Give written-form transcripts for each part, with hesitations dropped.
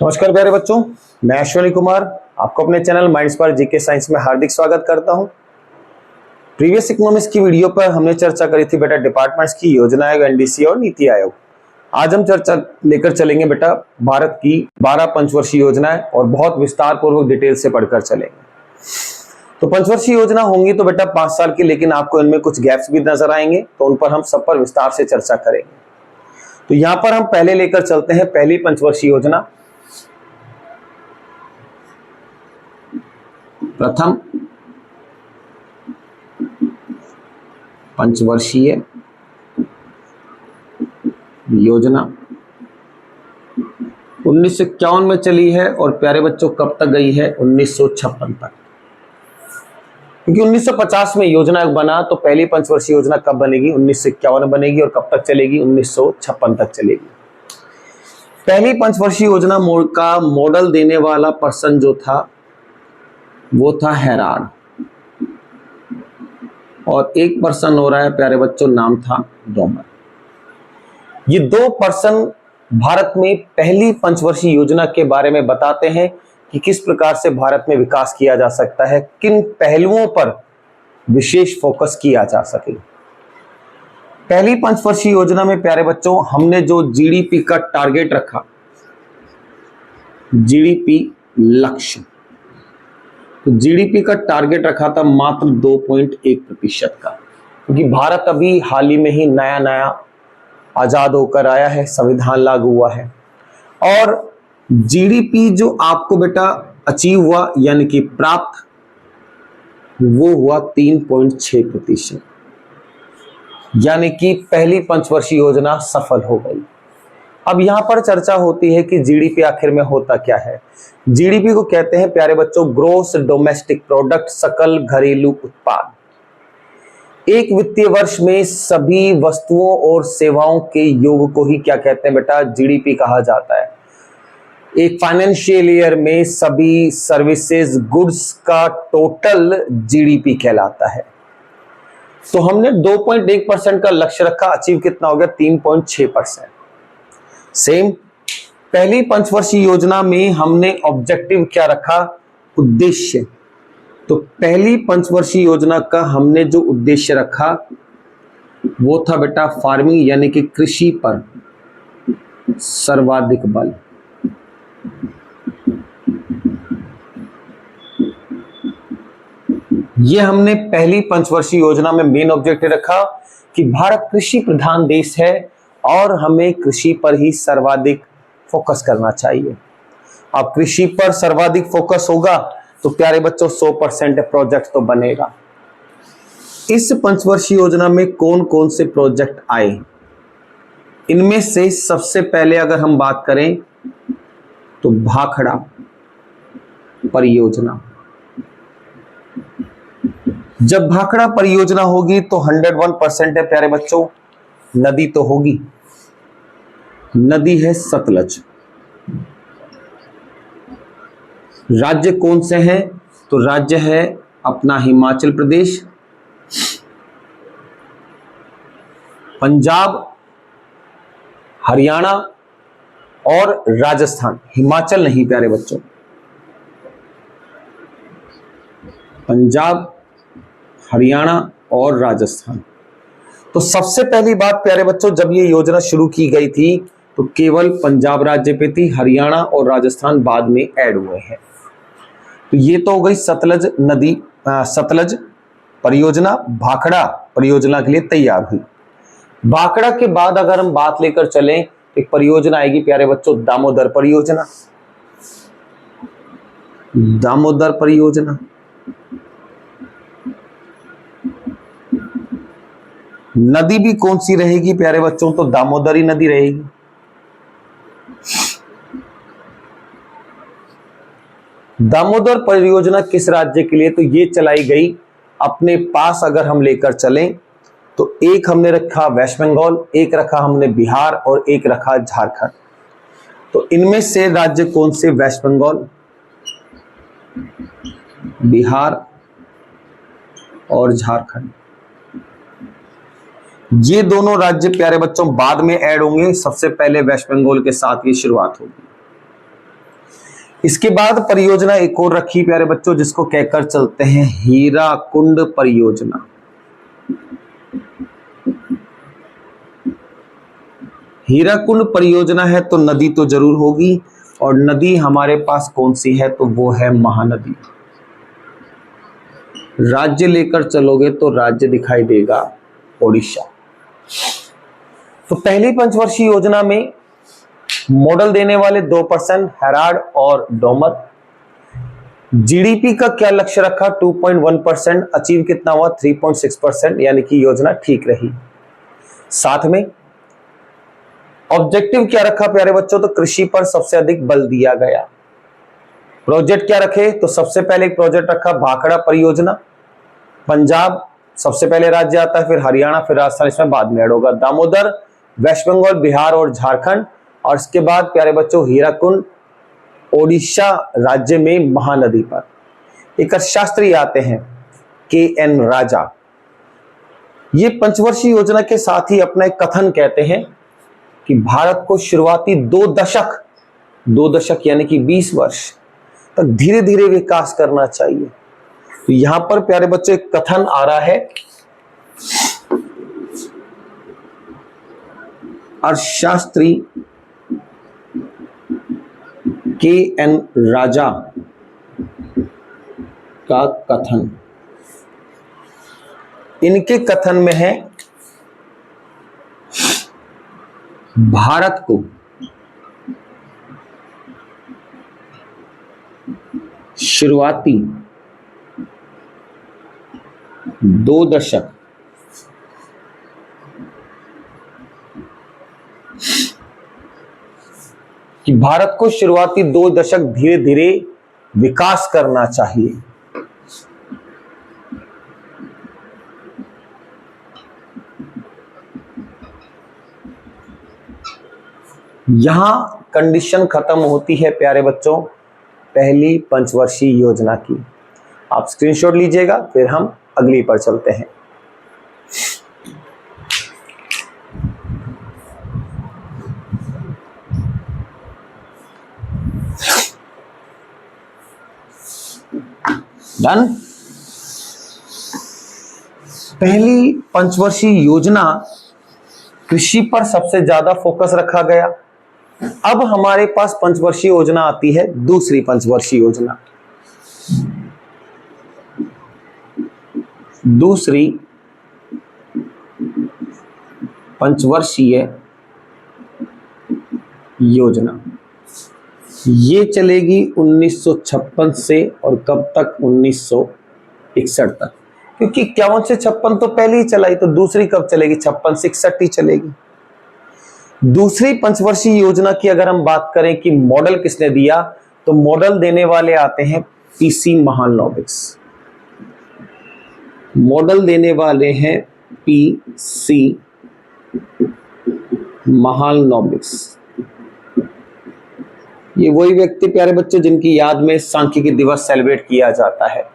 नमस्कार प्यारे बच्चों, मैं अश्विनी कुमार आपको अपने चैनल माइंड्स पर जीके साइंस में हार्दिक स्वागत करता हूं। प्रीवियस इकोनॉमिक्स की वीडियो पर हमने चर्चा करी थी बेटा डिपार्टमेंट्स की, योजना आयोग, एनडीसी और नीति आयोग। आज हम चर्चा लेकर चलेंगे बेटा भारत की 12 पंचवर्षीय योजनाएं और बहुत विस्तार पूर्वक डिटेल से पढ़कर चलेंगे। तो पंचवर्षीय योजना होंगी तो बेटा 5 साल की, लेकिन आपको इनमें कुछ गैप्स भी नजर आएंगे, तो उन पर हम सब पर विस्तार से चर्चा करेंगे। तो यहां पर हम पहले लेकर चलते हैं पहली पंचवर्षीय योजना। प्रथम पंचवर्षीय योजना 1951 में चली है और प्यारे बच्चों कब तक गई है? 1956 तक। क्योंकि 1950 में योजना आयोग बना, तो पहली पंचवर्षीय योजना कब बनेगी? 1951 में बनेगी और कब तक चलेगी? 1956 तक चलेगी। पहली पंचवर्षीय योजना का मॉडल देने वाला पर्सन जो था वो था हेराल्ड, और एक पर्सन हो रहा है प्यारे बच्चों, नाम था डोमर। ये दो पर्सन भारत में पहली पंचवर्षीय योजना के बारे में बताते हैं कि किस प्रकार से भारत में विकास किया जा सकता है, किन पहलुओं पर विशेष फोकस किया जा सके। पहली पंचवर्षीय योजना में प्यारे बच्चों हमने जो जीडीपी का टारगेट रखा, जीडीपी लक्ष्य, तो जीडीपी का टारगेट रखा था मात्र 2.1% का, क्योंकि भारत अभी हाल ही में ही नया नया आजाद होकर आया है, संविधान लागू हुआ है, और जीडीपी जो आपको बेटा अचीव हुआ यानी कि प्राप्त, वो हुआ 3.6%, यानी कि पहली पंचवर्षीय योजना सफल हो गई। अब यहां पर चर्चा होती है कि जीडीपी आखिर में होता क्या है। जीडीपी को कहते हैं प्यारे बच्चों ग्रोस डोमेस्टिक प्रोडक्ट, सकल घरेलू उत्पाद। एक वित्तीय वर्ष में सभी वस्तुओं और सेवाओं के योग को ही क्या कहते हैं बेटा? जीडीपी कहा जाता है। एक फाइनेंशियल ईयर में सभी सर्विसेज गुड्स का टोटल जीडीपी कहलाता है। तो हमने 2.1% का लक्ष्य रखा, अचीव कितना हो गया? 3.6%। सेम पहली पंचवर्षीय योजना में हमने ऑब्जेक्टिव क्या रखा? उद्देश्य। तो पहली पंचवर्षीय योजना का हमने जो उद्देश्य रखा वो था बेटा फार्मिंग, यानी कि कृषि पर सर्वाधिक बल। ये हमने पहली पंचवर्षीय योजना में मेन ऑब्जेक्टिव रखा कि भारत कृषि प्रधान देश है और हमें कृषि पर ही सर्वाधिक फोकस करना चाहिए। अब कृषि पर सर्वाधिक फोकस होगा तो प्यारे बच्चों 100% प्रोजेक्ट तो बनेगा। इस पंचवर्षीय योजना में कौन कौन से प्रोजेक्ट आए? इनमें से सबसे पहले अगर हम बात करें तो भाखड़ा परियोजना। जब भाखड़ा परियोजना होगी तो 101% है प्यारे बच्चों, नदी तो होगी, नदी है सतलज। राज्य कौन से हैं? तो राज्य है अपना हिमाचल प्रदेश, पंजाब, हरियाणा और राजस्थान। हिमाचल नहीं प्यारे बच्चों, पंजाब, हरियाणा और राजस्थान। तो सबसे पहली बात प्यारे बच्चों, जब ये योजना शुरू की गई थी तो केवल पंजाब राज्य पे थी, हरियाणा और राजस्थान बाद में ऐड हुए हैं। तो ये तो हो गई सतलज नदी, सतलज परियोजना भाखड़ा परियोजना के लिए तैयार हुई। भाखड़ा के बाद अगर हम बात लेकर चलें, एक परियोजना आएगी प्यारे बच्चों दामोदर परियोजना। दामोदर परियोजना, नदी भी कौन सी रहेगी प्यारे बच्चों? तो दामोदरी नदी रहेगी। दामोदर परियोजना किस राज्य के लिए? तो ये चलाई गई अपने पास अगर हम लेकर चलें तो एक हमने रखा वेस्ट बंगाल, एक रखा हमने बिहार और एक रखा झारखंड। तो इनमें से राज्य कौन से? वेस्ट बंगाल, बिहार और झारखंड। ये दोनों राज्य प्यारे बच्चों बाद में ऐड होंगे, सबसे पहले वेस्ट बंगाल के साथ ये शुरुआत होगी। इसके बाद परियोजना एक और रखी प्यारे बच्चों, जिसको कहकर चलते हैं हीराकुंड परियोजना। हीराकुंड परियोजना है तो नदी तो जरूर होगी, और नदी हमारे पास कौन सी है, तो वो है महानदी। राज्य लेकर चलोगे तो राज्य दिखाई देगा ओडिशा। तो पहली पंचवर्षीय योजना में मॉडल देने वाले 2% हेराड और डोमर। जीडीपी का क्या लक्ष्य रखा, 2.1%, अचीव कितना हुआ, 3.6%, यानी कि योजना ठीक रही। साथ में ऑब्जेक्टिव क्या रखा प्यारे बच्चों, तो कृषि पर सबसे अधिक बल दिया गया। प्रोजेक्ट क्या रखे, तो सबसे पहले एक प्रोजेक्ट रखा भाखड़ा परियोजना। पंजाब सबसे पहले राज्य आता है, फिर हरियाणा, फिर राजस्थान इसमें बाद में ऐड होगा। दामोदर वेस्ट बंगाल, बिहार और झारखंड, और इसके बाद प्यारे बच्चों हीराकुंड ओडिशा राज्य में महानदी पर। एक शास्त्री आते हैं KN राजा। ये पंचवर्षीय योजना के साथ ही अपना एक कथन कहते हैं कि भारत को शुरुआती 2 दशक यानी कि 20 वर्ष तक धीरे धीरे विकास करना चाहिए। तो यहां पर प्यारे बच्चों एक कथन आ रहा है, अर्थशास्त्री KN राजा का कथन। इनके कथन में है भारत को शुरुआती 2 दशक कि भारत को शुरुआती 2 दशक धीरे धीरे विकास करना चाहिए। यहां कंडीशन खत्म होती है प्यारे बच्चों पहली पंचवर्षीय योजना की। आप स्क्रीनशॉट लीजिएगा, फिर हम अगली पर चलते हैं। डन। पहली पंचवर्षीय योजना कृषि पर सबसे ज्यादा फोकस रखा गया। अब हमारे पास पंचवर्षीय योजना आती है दूसरी पंचवर्षीय योजना। दूसरी पंचवर्षीय योजना ये चलेगी 1956 से और कब तक, 1961 तक, क्योंकि 51 से 56 तो पहले ही चलाई, तो दूसरी कब चलेगी, 56 से 61 ही चलेगी। दूसरी पंचवर्षीय योजना की अगर हम बात करें कि मॉडल किसने दिया, तो मॉडल देने वाले आते हैं PC महालनोबिस। मॉडल देने वाले हैं PC महालनोबिस। ये वही व्यक्ति प्यारे बच्चों जिनकी याद में सांख्यिकी दिवस सेलिब्रेट किया जाता है,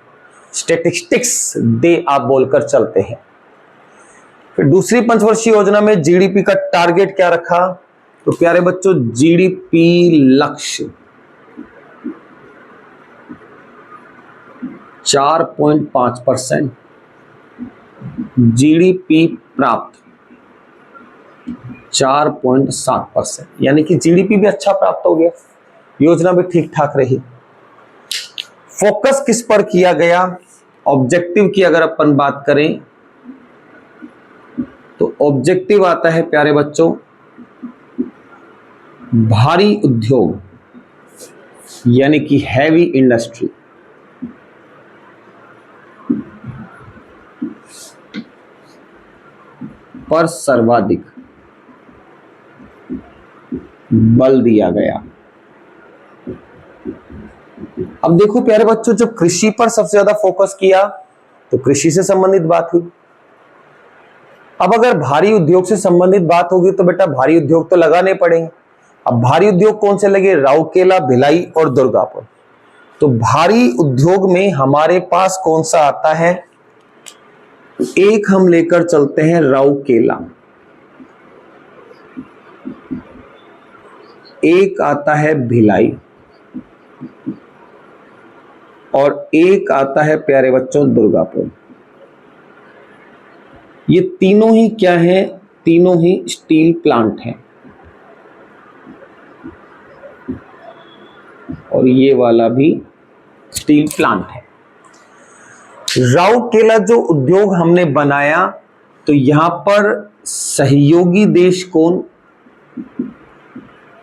स्टैटिस्टिक्स डे आप बोलकर चलते हैं। फिर दूसरी पंचवर्षीय योजना में जीडीपी का टारगेट क्या रखा, तो प्यारे बच्चों जीडीपी लक्ष्य 4.5%, जीडीपी प्राप्त 4.7%, यानी कि जीडीपी भी अच्छा प्राप्त हो गया, योजना भी ठीक ठाक रही। फोकस किस पर किया गया, ऑब्जेक्टिव की अगर अपन बात करें तो ऑब्जेक्टिव आता है प्यारे बच्चों भारी उद्योग यानी कि हैवी इंडस्ट्री। पर सर्वाधिक बल दिया गया। अब देखो प्यारे बच्चों, जब कृषि पर सबसे ज्यादा फोकस किया तो कृषि से संबंधित बात हुई। अब अगर भारी उद्योग से संबंधित बात होगी तो बेटा भारी उद्योग तो लगाने पड़ेंगे। अब भारी उद्योग कौन से लगे, राउरकेला, भिलाई और दुर्गापुर। तो भारी उद्योग में हमारे पास कौन सा आता है, एक हम लेकर चलते हैं राउरकेला, एक आता है भिलाई और एक आता है प्यारे बच्चों दुर्गापुर। ये तीनों ही क्या हैं? तीनों ही स्टील प्लांट हैं और ये वाला भी स्टील प्लांट है। राउरकेला जो उद्योग हमने बनाया, तो यहां पर सहयोगी देश कौन?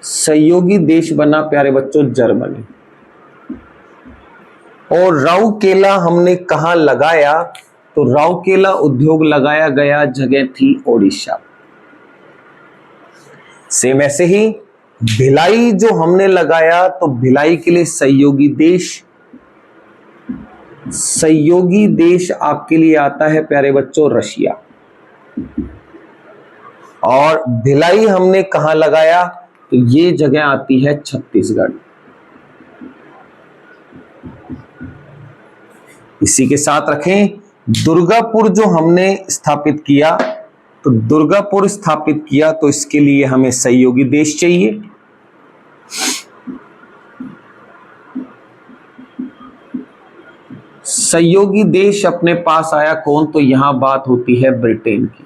सहयोगी देश बना प्यारे बच्चों जर्मनी। और राउरकेला हमने कहां लगाया? तो राउरकेला उद्योग लगाया गया जगह थी ओडिशा। सेम ऐसे ही भिलाई जो हमने लगाया, तो भिलाई के लिए सहयोगी देश आपके लिए आता है प्यारे बच्चों रशिया। और भिलाई हमने कहां लगाया? तो ये जगह आती है छत्तीसगढ़। इसी के साथ रखें दुर्गापुर जो हमने स्थापित किया, तो दुर्गापुर स्थापित किया तो इसके लिए हमें सहयोगी देश चाहिए। सहयोगी देश अपने पास आया कौन? तो यहां बात होती है ब्रिटेन की।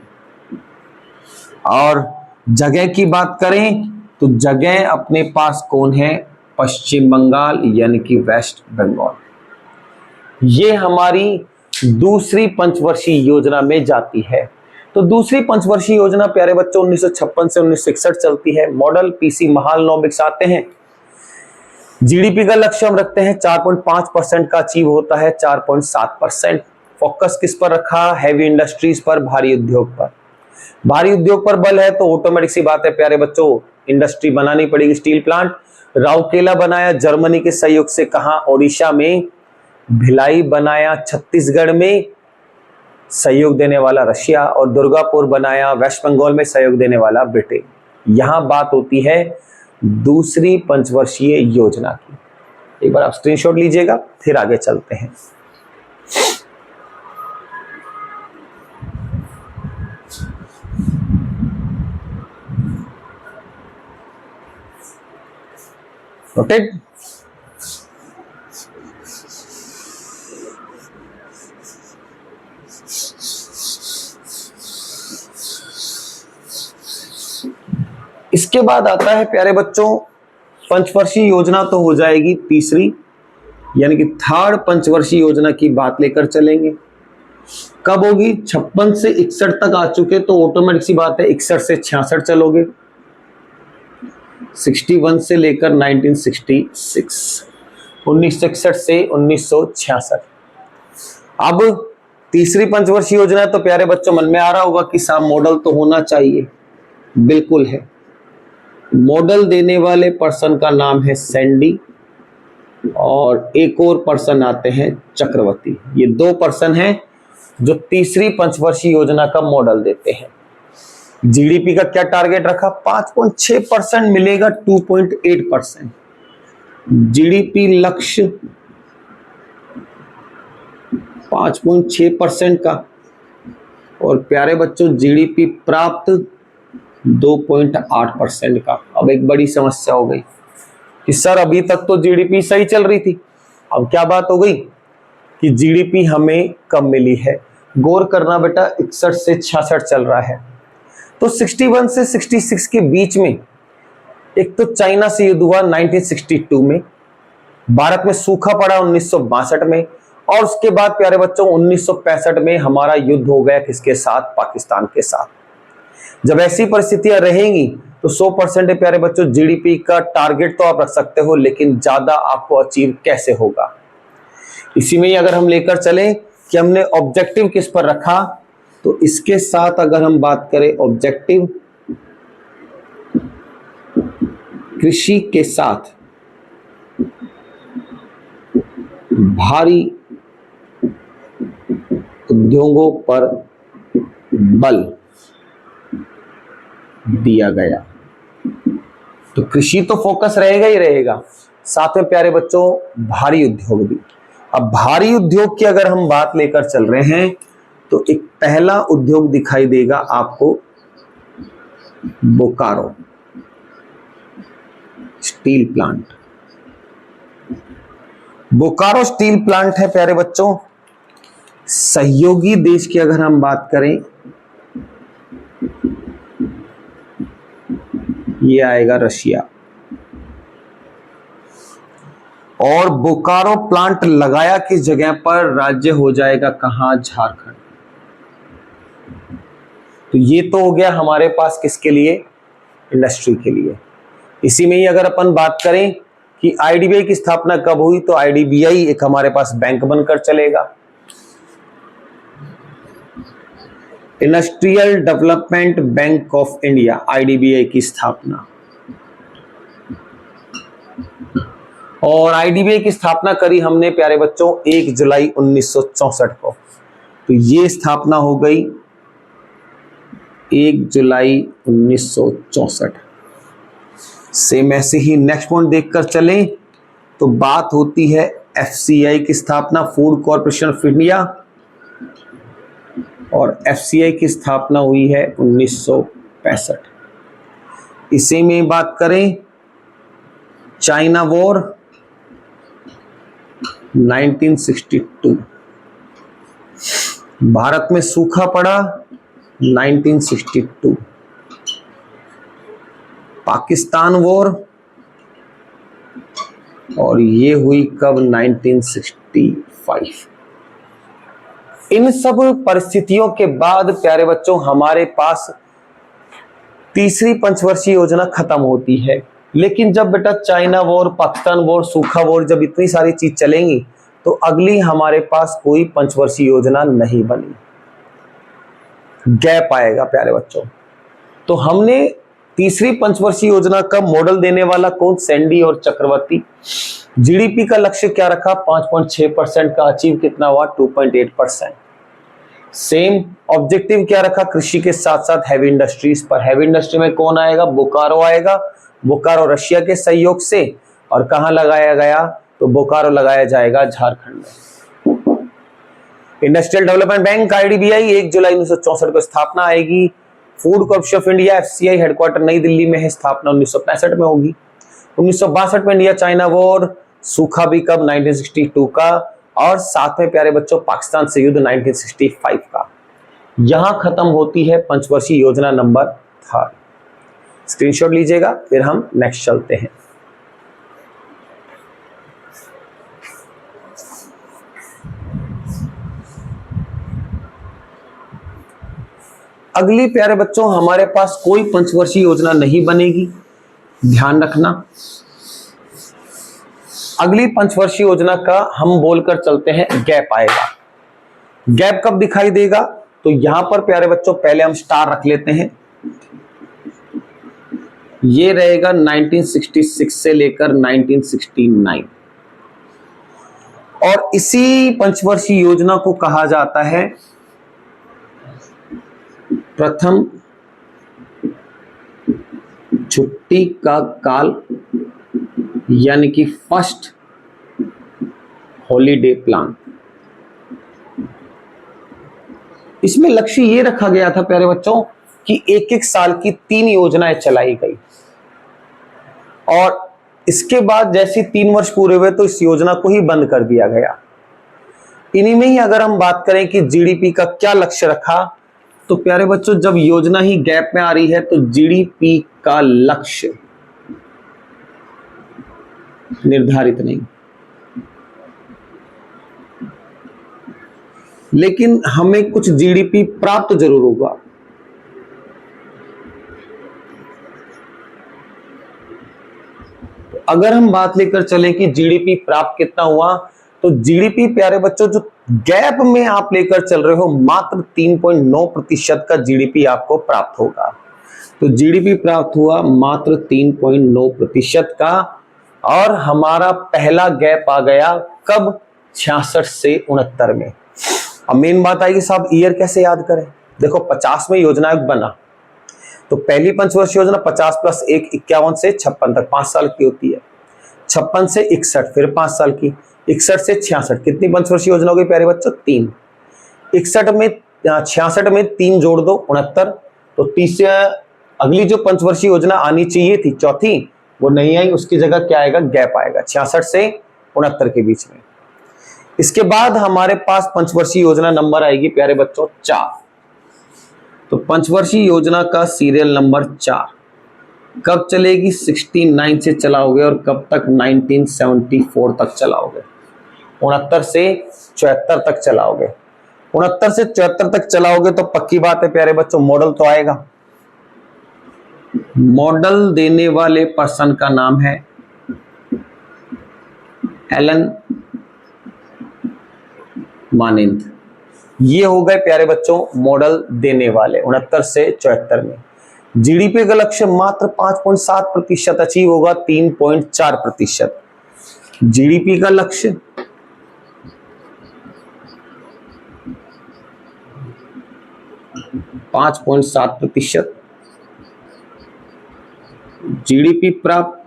और जगह की बात करें तो जगह अपने पास कौन है? पश्चिम बंगाल यानी कि वेस्ट बंगाल। ये हमारी दूसरी पंचवर्षीय योजना में जाती है। तो दूसरी पंचवर्षीय योजना प्यारे बच्चों 1956 से 1961 चलती है। मॉडल पीसी महालनोबिस आते हैं। जीडीपी का लक्ष्य हम रखते हैं 4.5% का अचीव होता है 4.7%। फोकस किस पर रखा? हैवी इंडस्ट्रीज पर, भारी उद्योग पर। भारी उद्योग पर बल है तो ऑटोमेटिक सी बात है प्यारे बच्चों, इंडस्ट्री बनानी पड़ेगी, स्टील प्लांट। राउरकेला बनाया जर्मनी के सहयोग से, कहां? ओडिशा में। भिलाई बनाया छत्तीसगढ़ में, सहयोग देने वाला रशिया। और दुर्गापुर बनाया वेस्ट बंगाल में, सहयोग देने वाला ब्रिटेन। यहां बात होती है दूसरी पंचवर्षीय योजना की। एक बार आप स्क्रीनशॉट लीजिएगा, फिर आगे चलते हैं। नोटेड? इसके बाद आता है प्यारे बच्चों पंचवर्षीय योजना, तो हो जाएगी तीसरी, यानी कि थर्ड पंचवर्षीय योजना की बात लेकर चलेंगे। कब होगी? 56 से 61 तक आ चुके, तो ऑटोमेटिक सी बात है 61 से 66 चलोगे, 61 से लेकर 1966, 1961 से 1966। अब तीसरी पंचवर्षीय योजना है, तो प्यारे बच्चों मन में आ रहा होगा कि साहब मॉडल तो होना चाहिए। बिल्कुल है। मॉडल देने वाले पर्सन का नाम है सैंडी और एक और पर्सन आते हैं चक्रवर्ती। ये दो पर्सन हैं जो तीसरी पंचवर्षीय योजना का मॉडल देते हैं। जीडीपी का क्या टारगेट रखा? 5.6% मिलेगा 2.8%। जीडीपी लक्ष्य 5.6% का, और प्यारे बच्चों जीडीपी प्राप्त 2.8% का। अब एक बड़ी समस्या हो गई कि सर अभी तक तो जीडीपी सही चल रही थी, अब क्या बात हो गई कि जीडीपी हमें कम मिली है। गौर करना बेटा, 61 से 66 चल रहा है, तो 61 से 66 के बीच में एक तो चाइना से युद्ध हुआ 1962 में, भारत में सूखा पड़ा 1962 में, और उसके बाद प्यारे बच्चों 1965 में हमारा युद्ध हो गया किसके साथ? पाकिस्तान के साथ। जब ऐसी परिस्थितियां रहेंगी तो 100% प्यारे बच्चों जीडीपी का टारगेट तो आप रख सकते हो, लेकिन ज्यादा आपको अचीव कैसे होगा? इसी में ही अगर हम लेकर चलें कि हमने ऑब्जेक्टिव किस पर रखा, तो इसके साथ अगर हम बात करें ऑब्जेक्टिव कृषि के साथ भारी उद्योगों पर बल दिया गया, तो कृषि तो फोकस रहेगा ही रहेगा, साथ में प्यारे बच्चों भारी उद्योग भी। अब भारी उद्योग की अगर हम बात लेकर चल रहे हैं तो एक पहला उद्योग दिखाई देगा आपको Bokaro steel plant. Bokaro steel plant है प्यारे बच्चों। सहयोगी देश की अगर हम बात करें, ये आएगा रशिया। और बोकारो प्लांट लगाया किस जगह पर, राज्य हो जाएगा कहां, झारखंड। तो ये तो हो गया हमारे पास किसके लिए, इंडस्ट्री के लिए। इसी में ही अगर अपन बात करें कि आईडीबीआई की स्थापना कब हुई, तो आईडीबीआई एक हमारे पास बैंक बनकर चलेगा। Industrial development bank of India, IDBI की स्थापना। और आईडीबीआई की स्थापना करी हमने प्यारे बच्चों 1 जुलाई 1964 को। तो ये स्थापना हो गई 1 जुलाई 1964। सेम ऐसे ही नेक्स्ट पॉइंट देखकर चलें तो बात होती है एफसीआई की स्थापना, फूड कॉर्पोरेशन ऑफ इंडिया। और एफसीआई की स्थापना हुई है 1965। इसी में बात करें चाइना वॉर 1962, भारत में सूखा पड़ा 1962, पाकिस्तान वॉर, और ये हुई कब, 1965। इन सब परिस्थितियों के बाद प्यारे बच्चों हमारे पास तीसरी पंचवर्षीय योजना खत्म होती है। लेकिन जब बेटा चाइना वॉर, पाकिस्तान वॉर, सूखा वॉर, जब इतनी सारी चीज चलेंगी तो अगली हमारे पास कोई पंचवर्षीय योजना नहीं बनी, गैप आएगा प्यारे बच्चों। तो हमने तीसरी पंचवर्षीय योजना का मॉडल देने वाला कौन, सैंडी और चक्रवर्ती। जीडीपी का लक्ष्य क्या रखा, 5.6% का, अचीव कितना हुआ, 2.8%। सेम ऑब्जेक्टिव क्या रखा, कृषि के साथ साथ हैवी इंडस्ट्रीज पर। हैवी इंडस्ट्री में कौन आएगा, बोकारो आएगा। बोकारो रशिया के सहयोग से, और कहां लगाया गया, तो बोकारो लगाया जाएगा झारखंड में। इंडस्ट्रियल डेवलपमेंट बैंक आईडीबीआई 1 जुलाई 1964 को स्थापना आएगी। Food corporation of India FCI headquarter नई दिल्ली में है, स्थापना 1965 में होगी। 1962 में इंडिया चाइना वॉर, सूखा भी कब, 1962 का। और साथ में प्यारे बच्चों पाकिस्तान से युद्ध 1965 का। यहां खत्म होती है पंचवर्षीय योजना नंबर 3। स्क्रीनशॉट लीजिएगा, फिर हम नेक्स्ट चलते हैं। अगली प्यारे बच्चों हमारे पास कोई पंचवर्षीय योजना नहीं बनेगी, ध्यान रखना। अगली पंचवर्षीय योजना का हम बोलकर चलते हैं गैप आएगा। गैप कब दिखाई देगा, तो यहां पर प्यारे बच्चों पहले हम स्टार रख लेते हैं। ये रहेगा 1966 से लेकर 1969। और इसी पंचवर्षीय योजना को कहा जाता है प्रथम छुट्टी का काल, यानी कि फर्स्ट हॉलीडे प्लान। इसमें लक्ष्य ये रखा गया था प्यारे बच्चों कि एक एक साल की 3 योजनाएं चलाई गई, और इसके बाद जैसे 3 वर्ष पूरे हुए तो इस योजना को ही बंद कर दिया गया। इन्हीं में ही अगर हम बात करें कि जीडीपी का क्या लक्ष्य रखा, तो प्यारे बच्चों जब योजना ही गैप में आ रही है तो जीडीपी का लक्ष्य निर्धारित नहीं, लेकिन हमें कुछ जीडीपी प्राप्त जरूर होगा। अगर हम बात लेकर चलें कि जीडीपी प्राप्त कितना हुआ, तो जीडीपी प्यारे बच्चों जो गैप में आप लेकर चल रहे हो मात्र 3.9% का जीडीपी आपको प्राप्त होगा। तो जीडीपी प्राप्त हुआ मात्र 3.9% का, और हमारा पहला गैप आ गया कब, 66 से 69 में। अब मेन बात आएगी साहब ईयर कैसे याद करें। देखो 50 में योजना बना, तो पहली पंचवर्षीय योजना 50 + 1 51 से 56 तक 5 साल की होती है। 56 से 61 फिर 5 साल की, 61 से 66 कितनी पंचवर्षीय योजना हो गई प्यारे बच्चों, 3। 61 में 66 में 3 जोड़ दो 69, तो 30 से अगली जो पंचवर्षीय योजना आनी चाहिए थी चौथी, वो नहीं आई, उसकी जगह क्या आएगा, गैप आएगा 66 से 69 के बीच में। इसके बाद हमारे पास पंचवर्षीय योजना नंबर आएगी प्यारे बच्चों 4। तो पंचवर्षीय योजना का सीरियल नंबर 4 कब चलेगी, 69 से चलाओगे और कब तक, 1974 तक चलाओगे, 69 से 74 तक चलाओगे। 69 से 74 तक चलाओगे तो पक्की बात है प्यारे बच्चों, मॉडल तो आएगा। मॉडल देने वाले पर्सन का नाम है एलन मानिंद। ये हो गए प्यारे बच्चों मॉडल देने वाले 69 से 74 में। जीडीपी का लक्ष्य मात्र 5.7% अचीव होगा, 3.4%। जीडीपी का लक्ष्य 5.7%, जीडीपी प्राप्त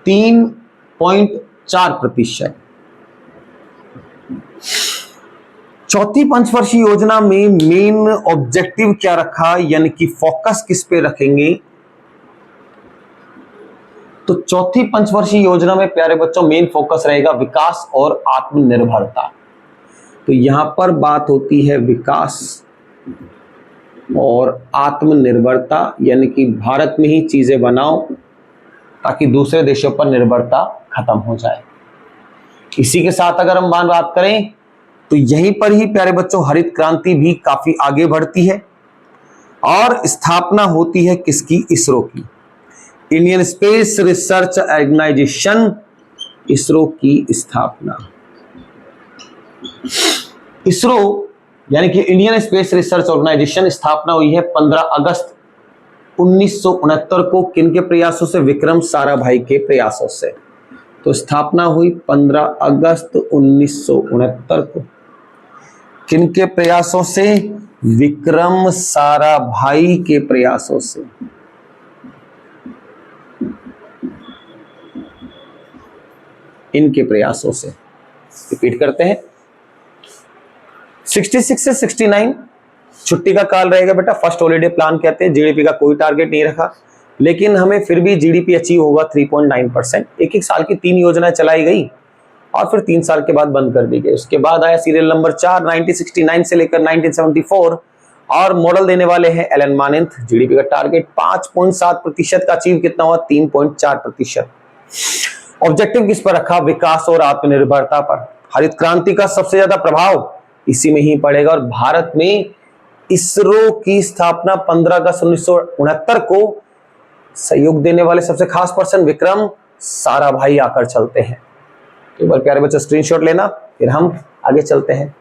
3.4%। चौथी पंचवर्षीय योजना में मेन ऑब्जेक्टिव क्या रखा, यानी कि फोकस किस पे रखेंगे। तो चौथी पंचवर्षीय योजना में प्यारे बच्चों मेन फोकस रहेगा विकास और आत्मनिर्भरता। तो यहां पर बात होती है विकास और आत्मनिर्भरता, यानी कि भारत में ही चीजें बनाओ ताकि दूसरे देशों पर निर्भरता खत्म हो जाए। इसी के साथ अगर हम बात करें तो यहीं पर ही प्यारे बच्चों हरित क्रांति भी काफी आगे बढ़ती है और स्थापना होती है किसकी, इसरो की, Indian space research organisation, ISRO की स्थापना। इसरो यानी कि इंडियन स्पेस रिसर्च ऑर्गेनाइजेशन स्थापना हुई है 15 अगस्त 1969 को, किन के प्रयासों से, विक्रम साराभाई के प्रयासों से। तो स्थापना हुई 15 अगस्त 1969 को, किनके प्रयासों से, विक्रम साराभाई के प्रयासों से। इनके प्रयासों से। रिपीट करते हैं, 66 से 69 छुट्टी का काल रहेगा बेटा, फर्स्ट हॉलीडे प्लान कहते हैं। जीडीपी का कोई टारगेट नहीं रखा, लेकिन हमें फिर भी जीडीपी अचीव होगा 3.9%। एक साल की 3 योजनाएं चलाई गई और फिर 3 साल के बाद बंद कर दी गई। उसके बाद आया सीरियल नंबर 4 1969 से लेकर 1974 और मॉडल देने वाले हैं एलन मानिंद। जीडीपी का टारगेट 5.7% का अचीव कितना हुआ, 3.4%। ऑब्जेक्टिव किस पर रखा, विकास और आत्मनिर्भरता पर। हरित क्रांति का सबसे ज्यादा प्रभाव इसी में ही पड़ेगा और भारत में इसरो की स्थापना 15 अगस्त 1969 को सहयोग देने वाले सबसे खास पर्सन विक्रम साराभाई आकर चलते हैं। एक बार प्यारे बच्चों स्क्रीनशॉट लेना, फिर हम आगे चलते हैं।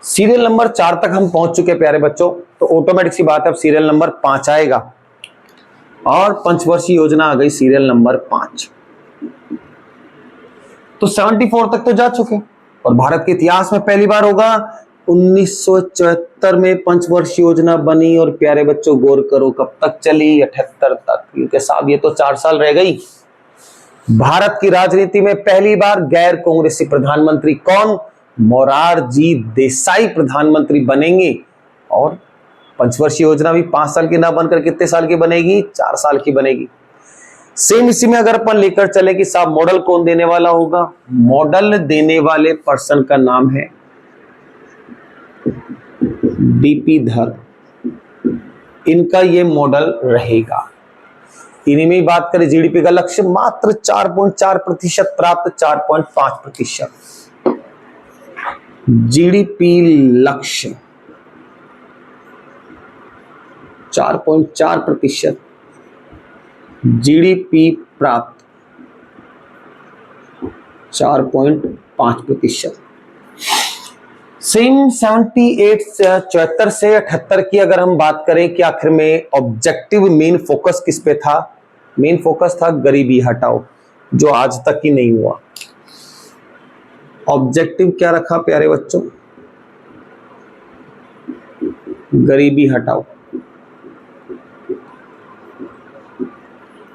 सीरियल नंबर 4 तक हम पहुंच चुके हैं प्यारे बच्चों, तो ऑटोमेटिक सी बात है अब सीरियल नंबर 5 आएगा और पंचवर्षीय योजना आ गई सीरियल नंबर 5। तो 74 तक तो जा चुके और भारत के इतिहास में पहली बार होगा 1974 में पंचवर्षीय योजना बनी। और प्यारे बच्चों गौर करो कब तक चली, 78 तक, क्योंकि साहब ये तो 4 साल रह गई। भारत की राजनीति में पहली बार गैर कांग्रेसी प्रधानमंत्री कौन, मोरारजी देसाई प्रधानमंत्री बनेंगे। और पंचवर्षीय योजना भी 5 साल की ना बनकर कितने साल की बनेगी, 4 साल की बनेगी। सेम इसी में अगर अपन लेकर चले कि साहब मॉडल कौन देने वाला होगा, मॉडल देने वाले पर्सन का नाम है डीपी धर। इनका ये मॉडल रहेगा। इन्हीं में ही बात करें, जीडीपी का लक्ष्य मात्र 4.4% प्राप्त, 4.5%। जीडीपी लक्ष्य 4.4%, जीडीपी प्राप्त 4.5%। सेम 74 से 78 की अगर हम बात करें कि आखिर में ऑब्जेक्टिव मेन फोकस किस पे था, मेन फोकस था गरीबी हटाओ। जो आज तक ही नहीं हुआ। ऑब्जेक्टिव क्या रखा प्यारे बच्चों? गरीबी हटाओ।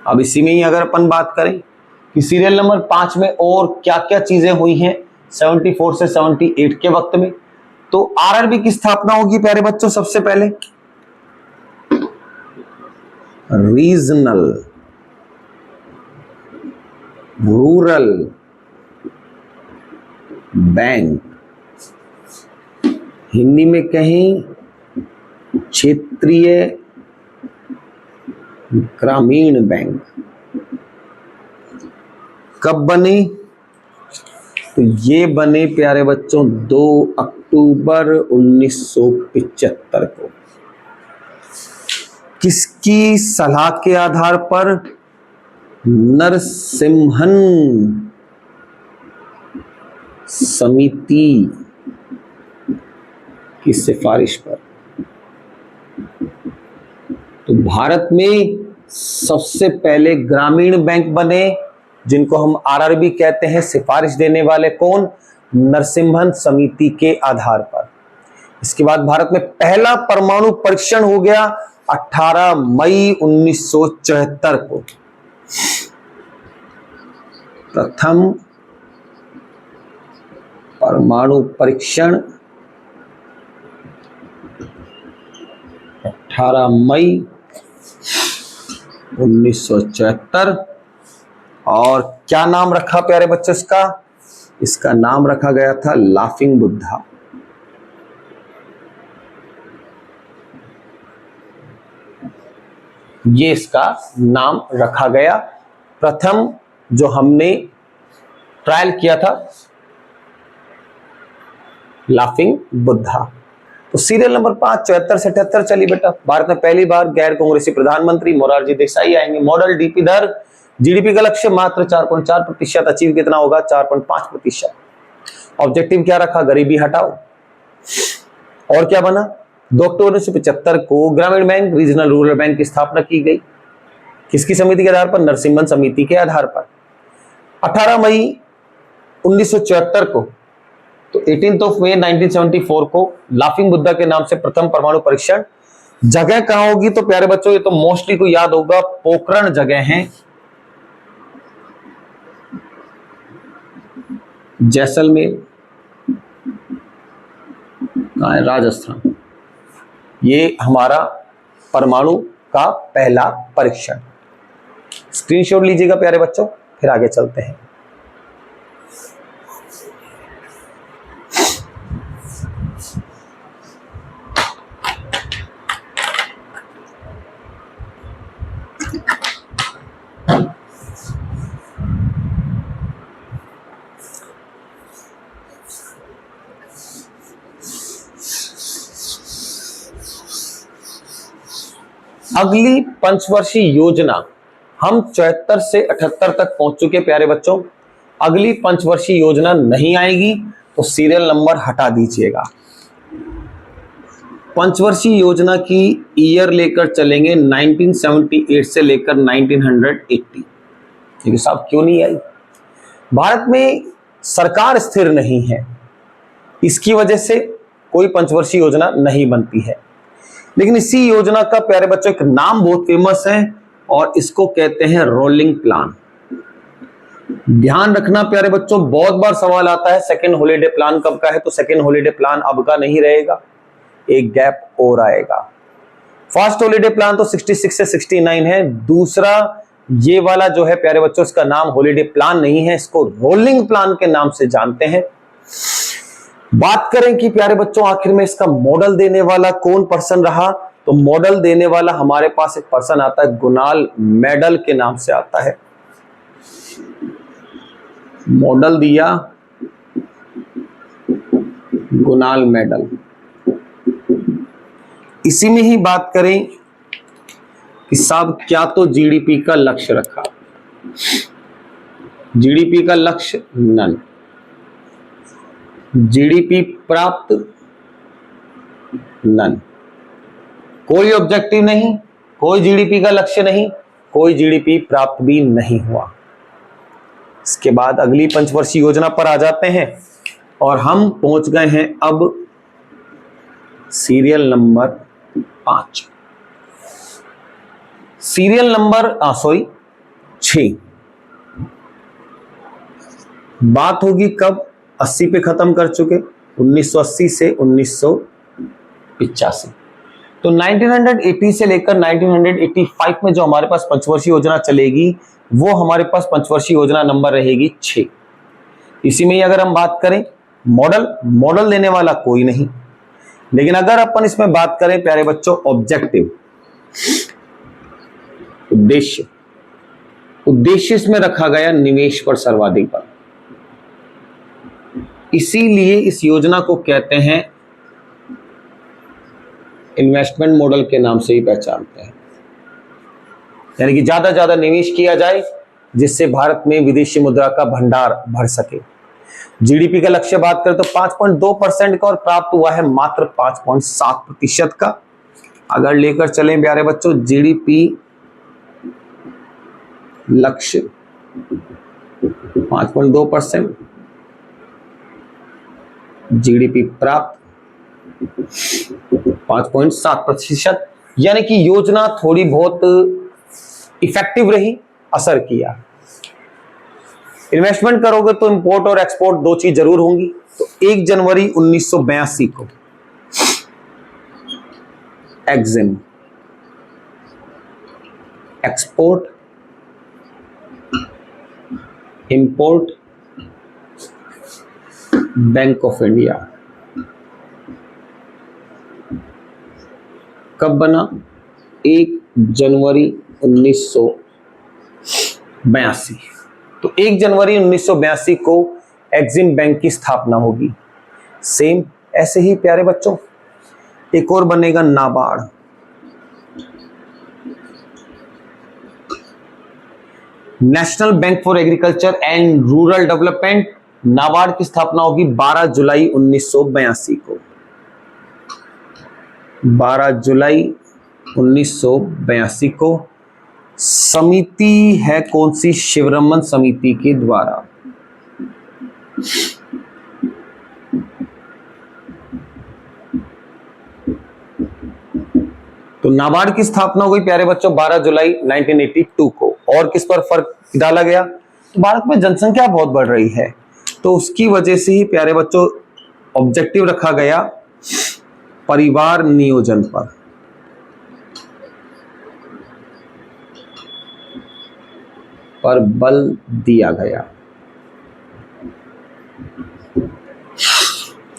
अब इसी में ही अगर अपन बात करें कि सीरियल नंबर 5 में और क्या क्या चीजें हुई हैं 74 से 78 के वक्त में, तो आरआरबी की स्थापना होगी प्यारे बच्चों सबसे पहले। रीजनल रूरल बैंक, हिंदी में कहें क्षेत्रीय ग्रामीण बैंक। कब बने? तो ये बने प्यारे बच्चों 2 अक्टूबर 1975 को। किसकी सलाह के आधार पर? नरसिम्हन समिति की सिफारिश पर। तो भारत में सबसे पहले ग्रामीण बैंक बने जिनको हम आरआरबी कहते हैं। सिफारिश देने वाले कौन? नरसिम्हन समिति के आधार पर। इसके बाद भारत में पहला परमाणु परीक्षण हो गया 18 मई 1974 को। प्रथम परमाणु परीक्षण 18 मई 1974। और क्या नाम रखा प्यारे बच्चों इसका? इसका नाम रखा गया था लाफिंग बुद्धा। ये इसका नाम रखा गया। प्रथम जो हमने ट्रायल किया था लाफिंग बुद्धा। तो सीरियल नंबर 5 74 से 78 चली बेटा। भारत में पहली बार गैर कांग्रेसी प्रधानमंत्री मोरारजी देसाई आएंगे। मॉडल डीपी दर, जीडीपी का लक्ष्य मात्र 4.4%। अचीव कितना होगा? 4.5%। ऑब्जेक्टिव क्या रखा? गरीबी हटाओ। और क्या बना? 2 अक्टूबर 1975 को ग्रामीण बैंक रीजनल रूरल बैंक की स्थापना की गई। किसकी समिति के आधार पर? नरसिम्हन समिति के आधार पर। 18 मई 1974 को, तो 18 मई 1974 को लाफिंग बुद्धा के नाम से प्रथम परमाणु परीक्षण। जगह कहां होगी? तो प्यारे बच्चों ये तो मोस्टली को याद होगा, पोखरण जगह है, जैसलमेर, राजस्थान। ये हमारा परमाणु का पहला परीक्षण। स्क्रीनशॉट लीजिएगा प्यारे बच्चों, फिर आगे चलते हैं। अगली पंचवर्षीय योजना, हम 74 से 78 तक पहुंच चुके प्यारे बच्चों। अगली पंचवर्षीय योजना नहीं आएगी तो सीरियल नंबर हटा दीजिएगा। पंचवर्षीय योजना की ईयर लेकर चलेंगे 1978 से लेकर 1980। ठीक है साहब, क्यों नहीं आई? भारत में सरकार स्थिर नहीं है, इसकी वजह से कोई पंचवर्षीय योजना नहीं बनती है। लेकिन इसी योजना का प्यारे बच्चों एक नाम बहुत फेमस है और इसको कहते हैं रोलिंग प्लान। ध्यान रखना प्यारे बच्चों, बहुत बार सवाल आता है सेकेंड हॉलीडे प्लान कब का है, तो सेकेंड हॉलीडे प्लान अब का नहीं रहेगा, एक गैप और आएगा। फर्स्ट हॉलीडे प्लान तो 66 से 69 है। दूसरा ये वाला जो है प्यारे बच्चों, इसका नाम हॉलीडे प्लान नहीं है, इसको रोलिंग प्लान के नाम से जानते हैं। बात करें कि प्यारे बच्चों आखिर में इसका मॉडल देने वाला कौन पर्सन रहा, तो मॉडल देने वाला हमारे पास एक पर्सन आता है, गुनाल मेडल के नाम से आता है। मॉडल दिया गुनाल मेडल। इसी में ही बात करें कि साहब क्या तो जीडीपी का लक्ष्य रखा, जीडीपी का लक्ष्य नन, जीडीपी प्राप्त नन, कोई ऑब्जेक्टिव नहीं, कोई जीडीपी का लक्ष्य नहीं, कोई जीडीपी प्राप्त भी नहीं हुआ। इसके बाद अगली पंचवर्षीय योजना पर आ जाते हैं और हम पहुंच गए हैं अब सीरियल नंबर 5, सीरियल नंबर 6। बात होगी कब, 80 पे खत्म कर चुके, 1980 से 1985। तो 1980 से लेकर 1985 में जो हमारे पास पंचवर्षीय योजना चलेगी वो हमारे पास पंचवर्षीय योजना नंबर रहेगी 6। इसी में ही अगर हम बात करें मॉडल देने वाला कोई नहीं, लेकिन अगर अपन इसमें बात करें प्यारे बच्चों ऑब्जेक्टिव, उद्देश्य इसमें रखा गया निवेश पर सर्वाधिक बल। इसीलिए इस योजना को कहते हैं, इन्वेस्टमेंट मॉडल के नाम से ही पहचानते हैं, यानी कि ज्यादा ज्यादा निवेश किया जाए जिससे भारत में विदेशी मुद्रा का भंडार भर सके। जीडीपी का लक्ष्य बात करें तो 5.2% का और प्राप्त हुआ है मात्र 5.7% का। अगर लेकर चलें प्यारे बच्चों जीडीपी लक्ष्य 5.2%, जीडीपी प्राप्त 5.7%, यानी कि योजना थोड़ी बहुत इफेक्टिव रही, असर किया। इन्वेस्टमेंट करोगे तो इंपोर्ट और एक्सपोर्ट दो चीज जरूर होंगी। तो 1 जनवरी 1982 को EXIM, export import bank of India कब बना, 1 जनवरी 1982। तो 1 जनवरी 1982 को एक्जिम बैंक की स्थापना होगी। सेम ऐसे ही प्यारे बच्चों एक और बनेगा NABARD, national bank for agriculture and rural development. NABARD की स्थापना होगी 12 जुलाई 1982 को, 12 जुलाई 1982 को। समिति है कौन सी, शिवरमन समिति के द्वारा। तो नाबार्ड की स्थापना हो गई प्यारे बच्चों 12 जुलाई 1982 को। और किस पर फर्क डाला गया, तो भारत में जनसंख्या बहुत बढ़ रही है, तो उसकी वजह से ही प्यारे बच्चों ऑब्जेक्टिव रखा गया परिवार नियोजन पर बल दिया गया।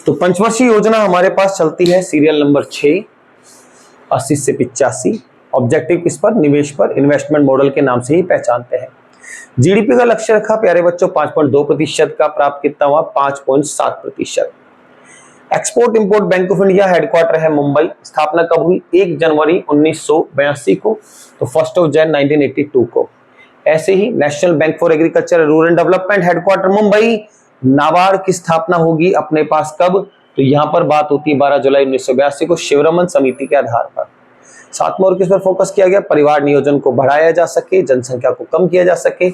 तो पंचवर्षीय योजना हमारे पास चलती है सीरियल नंबर 6, 80 से 85। ऑब्जेक्टिव किस पर, निवेश पर, इन्वेस्टमेंट मॉडल के नाम से ही पहचानते हैं। जीडीपी का लक्ष्य रखा प्यारे बच्चों 5.2% का, प्राप्त कितना हुआ 5.7%। Export import bank of India headquarter है मुंबई। स्थापना कब हुई, 1 जनवरी 1982 को, तो 1 जनवरी 1982 को। ऐसे ही national bank for agriculture rural development headquarter Mumbai. NABARD की स्थापना होगी अपने पास कब, तो यहां पर बात होती है 12 जुलाई 1982 को, शिवरमन समिति के आधार पर। साथ में और किस पर फोकस किया गया, परिवार नियोजन को बढ़ाया जा सके, जनसंख्या को कम किया जा सके,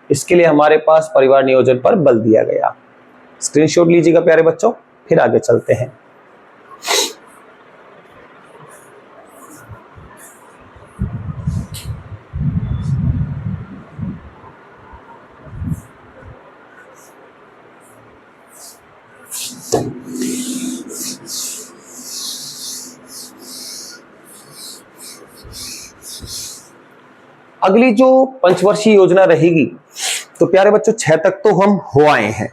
इसके लिए हमारे पास परिवार नियोजन पर बल दिया गया। स्क्रीनशॉट लीजिएगा प्यारे बच्चों, फिर आगे चलते हैं। अगली जो पंचवर्षीय योजना रहेगी, तो प्यारे बच्चों 6 तक तो हम हो आए हैं,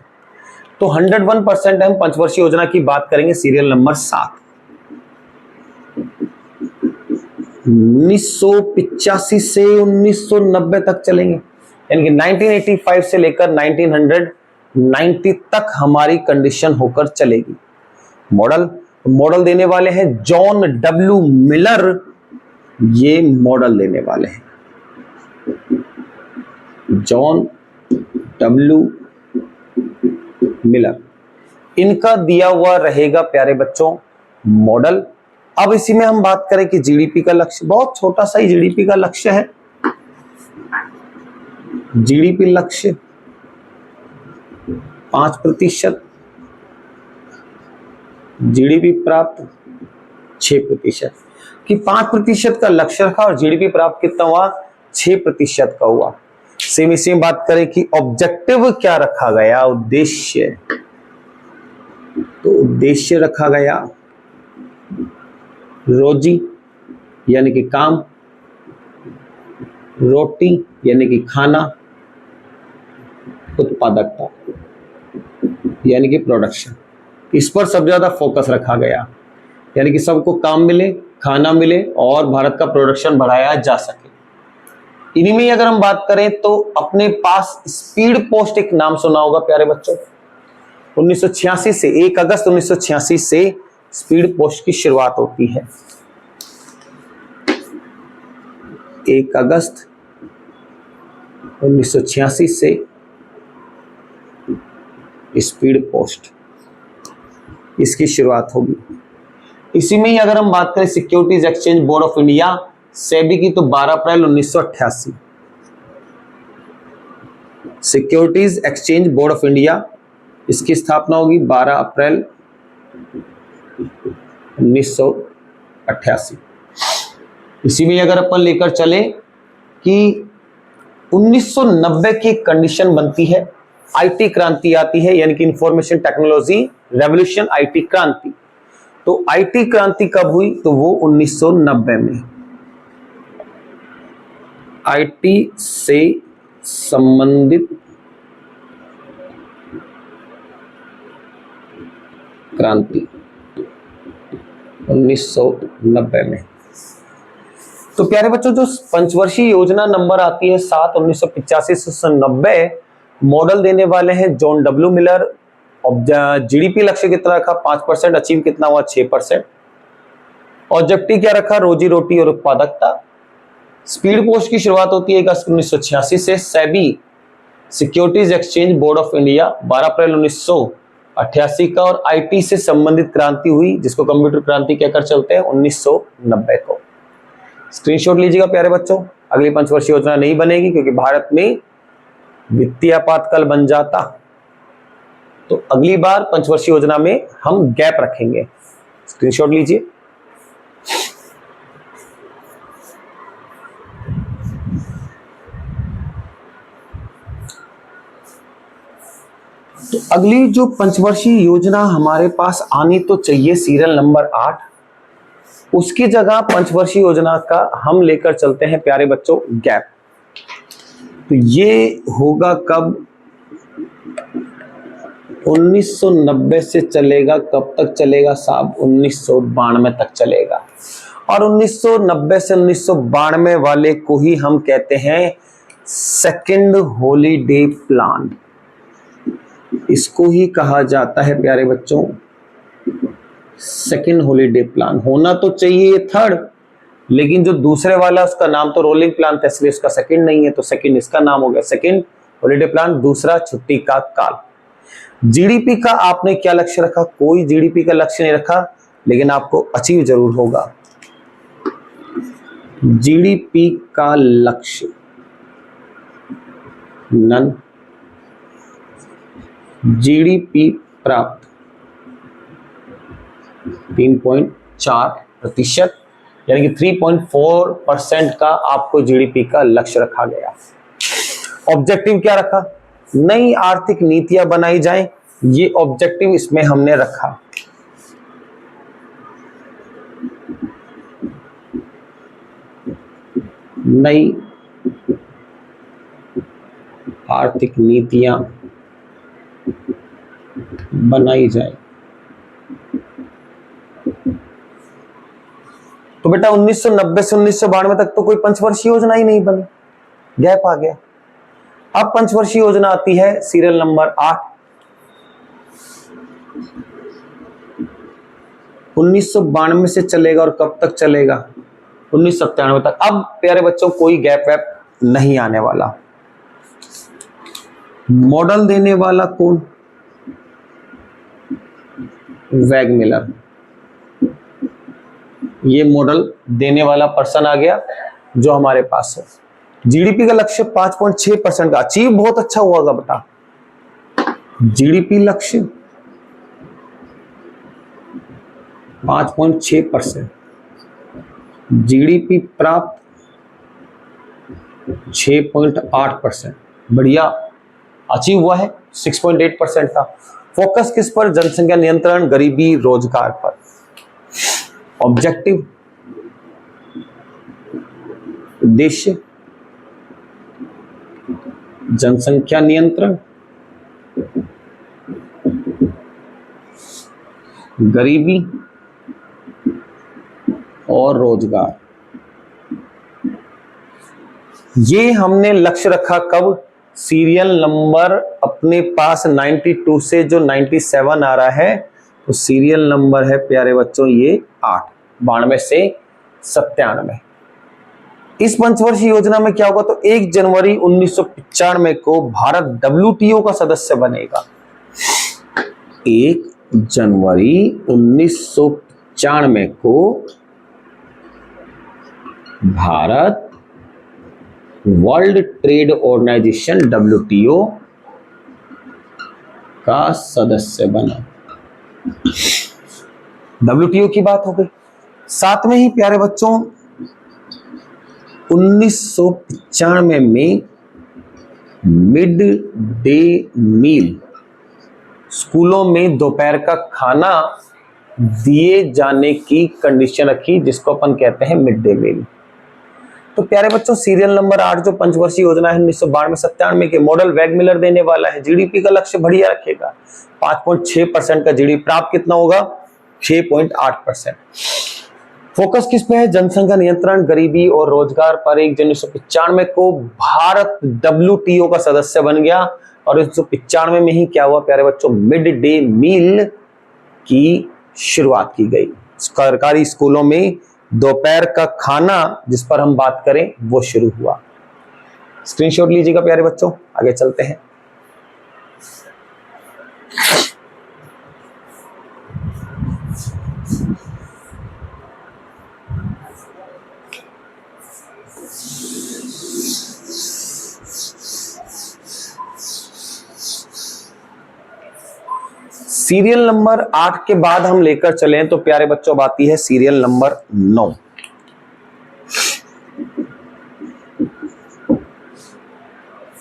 तो 101% हम पंचवर्षीय योजना की बात करेंगे सीरियल नंबर 7। 1985 से 1990 तक चलेंगे, यानी कि 1985 से लेकर 1990 तक हमारी कंडीशन होकर चलेगी। मॉडल देने वाले हैं जॉन डब्ल्यू मिलर, ये मॉडल देने वाले हैं जॉन डब्ल्यू मिलर। इनका दिया हुआ रहेगा प्यारे बच्चों मॉडल। अब इसी में हम बात करें कि जीडीपी का लक्ष्य, बहुत छोटा सा ही जीडीपी का लक्ष्य है। जीडीपी लक्ष्य 5%, जीडीपी प्राप्त 6%, कि 5% का लक्ष्य रखा और जीडीपी प्राप्त कितना हुआ, 6% का हुआ। सेम इसी में बात करें कि ऑब्जेक्टिव क्या रखा गया, उद्देश्य, तो उद्देश्य रखा गया रोजी यानी कि काम, रोटी यानी कि खाना, उत्पादकता यानी कि प्रोडक्शन, इस पर सबसे ज्यादा फोकस रखा गया, यानी कि सबको काम मिले, खाना मिले और भारत का प्रोडक्शन बढ़ाया जा सके। इन्हीं में अगर हम बात करें तो अपने पास स्पीड पोस्ट एक नाम सुना होगा प्यारे बच्चों। 1986 से 1 अगस्त 1986 से स्पीड पोस्ट की शुरुआत होती है। 1 अगस्त 1986 से स्पीड पोस्ट इसकी शुरुआत होगी। इसी में ही अगर हम बात करें securities exchange board of India SEBI की, तो 12 अप्रैल 1988 securities exchange board of India इसकी स्थापना होगी 12 अप्रैल 1988। इसी में अगर अपन लेकर चले कि 1990 की कंडीशन बनती है, आईटी क्रांति आती है, यानी कि इंफॉर्मेशन टेक्नोलॉजी रेवोल्यूशन, आईटी क्रांति। तो आईटी क्रांति कब हुई, तो वो 1990 में। आईटी से संबंधित क्रांति 1990 में। तो प्यारे बच्चों, जो पंचवर्षीय योजना नंबर आती है 7 1985 से 90, मॉडल देने वाले हैं जॉन डब्ल्यू मिलर। जीडीपी लक्ष्य कितना रखा, 5%, अचीव कितना हुआ, 6%। ऑब्जेक्टिव क्या रखा, रोजी रोटी और उत्पादकता। स्पीड पोस्ट की शुरुआत होती है 1 अगस्त 1986 से। SEBI securities exchange board of India 12 अप्रैल 1988 का। और आईटी से संबंधित क्रांति हुई, जिसको कंप्यूटर क्रांति कहकर चलते हैं, 1990 को। स्क्रीनशॉट लीजिएगा प्यारे बच्चों। अगली पंचवर्षीय योजना नहीं बनेगी क्योंकि भारत में वित्तीय आपातकाल बन जाता, तो अगली बार पंचवर्षीय योजना में हम गैप रखेंगे। स्क्रीनशॉट लीजिए। तो अगली जो पंचवर्षीय योजना हमारे पास आनी तो चाहिए सीरियल नंबर 8, उसकी जगह पंचवर्षीय योजना का हम लेकर चलते हैं प्यारे बच्चों गैप। तो ये होगा कब, 1990 से चलेगा, कब तक चलेगा साहब, 1992 तक चलेगा। और 1990 से 1992 वाले को ही हम कहते हैं सेकंड हॉलीडे प्लान। इसको ही कहा जाता है प्यारे बच्चों सेकंड हॉलीडे प्लान। होना तो चाहिए थर्ड, लेकिन जो दूसरे वाला उसका नाम तो रोलिंग प्लान था, इसलिए उसका सेकंड नहीं है, तो सेकंड इसका नाम हो गया सेकंड हॉलीडे प्लान, दूसरा छुट्टी का काल। जीडीपी का आपने क्या लक्ष्य रखा, कोई जीडीपी का लक्ष्य नहीं रखा, लेकिन आपको अचीव जरूर होगा। जीडीपी का लक्ष्य नन, जीडीपी प्राप्त 3.4%, यानी कि 3.4% का आपको जीडीपी का लक्ष्य रखा गया। ऑब्जेक्टिव क्या रखा, नई आर्थिक नीतियां बनाई जाएं, ये ऑब्जेक्टिव इसमें हमने रखा। नई आर्थिक नीतियां बनाई जाए। तो बेटा 1990 से 1992 तक तो कोई पंचवर्षीय योजना ही नहीं बनी, गैप आ गया। अब पंचवर्षीय योजना आती है सीरियल नंबर 8, 1992 से चलेगा और कब तक चलेगा, 1997 तक। अब प्यारे बच्चों कोई गैप वैप नहीं आने वाला। मॉडल देने वाला कौन, वैग मिलर। ये मॉडल देने वाला पर्सन आ गया जो हमारे पास है। जीडीपी का लक्ष्य 5.6% का, अचीव बहुत अच्छा हुआ बेटा। जीडीपी लक्ष्य 5.6%, जीडीपी प्राप्त 6.8%, बढ़िया अचीव हुआ है 6.8% का। फोकस किस पर? जनसंख्या नियंत्रण, गरीबी, रोजगार पर। ऑब्जेक्टिव, उद्देश्य जनसंख्या नियंत्रण, गरीबी और रोजगार। ये हमने लक्ष्य रखा कब? सीरियल नंबर अपने पास 92 से जो 97 आ रहा है, तो सीरियल नंबर है प्यारे बच्चों ये 8, 92 से 97। इस पंचवर्षीय योजना में क्या होगा? तो 1 जनवरी 1995 को भारत WTO का सदस्य बनेगा। 1 जनवरी 1995 को Bharat world trade organisation WTO का सदस्य बना। WTO की बात हो गई। साथ में ही प्यारे बच्चों 1995 में मिड डे मील, स्कूलों में दोपहर का खाना दिए जाने की कंडीशन रखी, जिसको अपन कहते हैं मिड डे मील। तो प्यारे बच्चों सीरियल नंबर 8 जो पंचवर्षीय योजना है 1992-97 के मॉडल वैगमिलर देने वाला है। जीडीपी का लक्ष्य बढ़िया रखेगा, 5.6% का जीडीपी प्राप्त कितना होगा? 6.8%। फोकस किस पे है? जनसंख्या नियंत्रण, गरीबी और रोजगार पर। 1 जनवरी 1995 को भारत WTO का सदस्य बन गया और 1995 में ही क्या हुआ प्यारे बच्चों? मिड डे मील की शुरुआत की गई। सरकारी स्कूलों में दोपहर का खाना जिस पर हम बात करें वो शुरू हुआ। स्क्रीनशॉट लीजिएगा प्यारे बच्चों, आगे चलते हैं। सीरियल नंबर 8 के बाद हम लेकर चलें तो प्यारे बच्चों अब आती है सीरियल नंबर 9।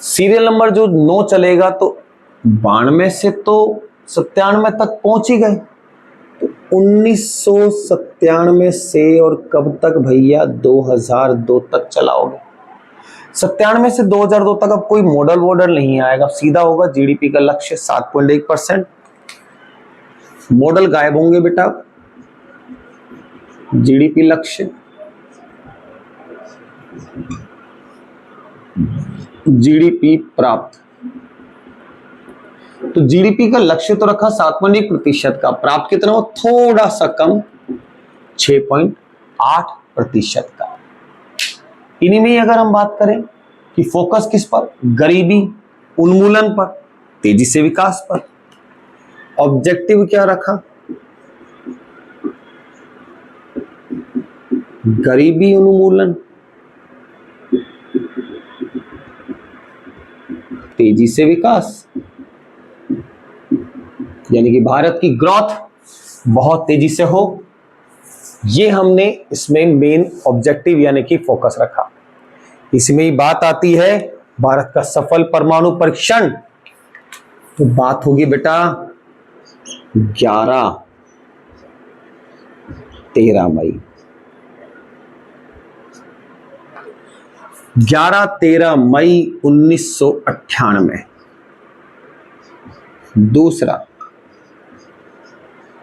सीरियल नंबर जो 9 चलेगा तो 92 से तो 97 तक पहुंच ही गए, तो 1997 से और कब तक भैया? 2002 तक चलाओगे। 97 से 2002 तक अब कोई मॉडल वॉडल नहीं आएगा, सीधा होगा जीडीपी का लक्ष्य 7.1%। मॉडल गायब होंगे बेटा, जीडीपी लक्ष्य, जीडीपी प्राप्त। तो जीडीपी का लक्ष्य तो रखा 7.1% का, प्राप्त कितना हो? थोड़ा सा कम, 6.8% का। इन्हीं में अगर हम बात करें कि फोकस किस पर? गरीबी उन्मूलन पर, तेजी से विकास पर। ऑब्जेक्टिव क्या रखा? गरीबी उन्मूलन, तेजी से विकास, यानी कि भारत की ग्रोथ बहुत तेजी से हो, ये हमने इसमें मेन ऑब्जेक्टिव यानी कि फोकस रखा। इसमें ही बात आती है भारत का सफल परमाणु परीक्षण, तो बात होगी बेटा 11-13 मई। 11-13 मई 1998। दूसरा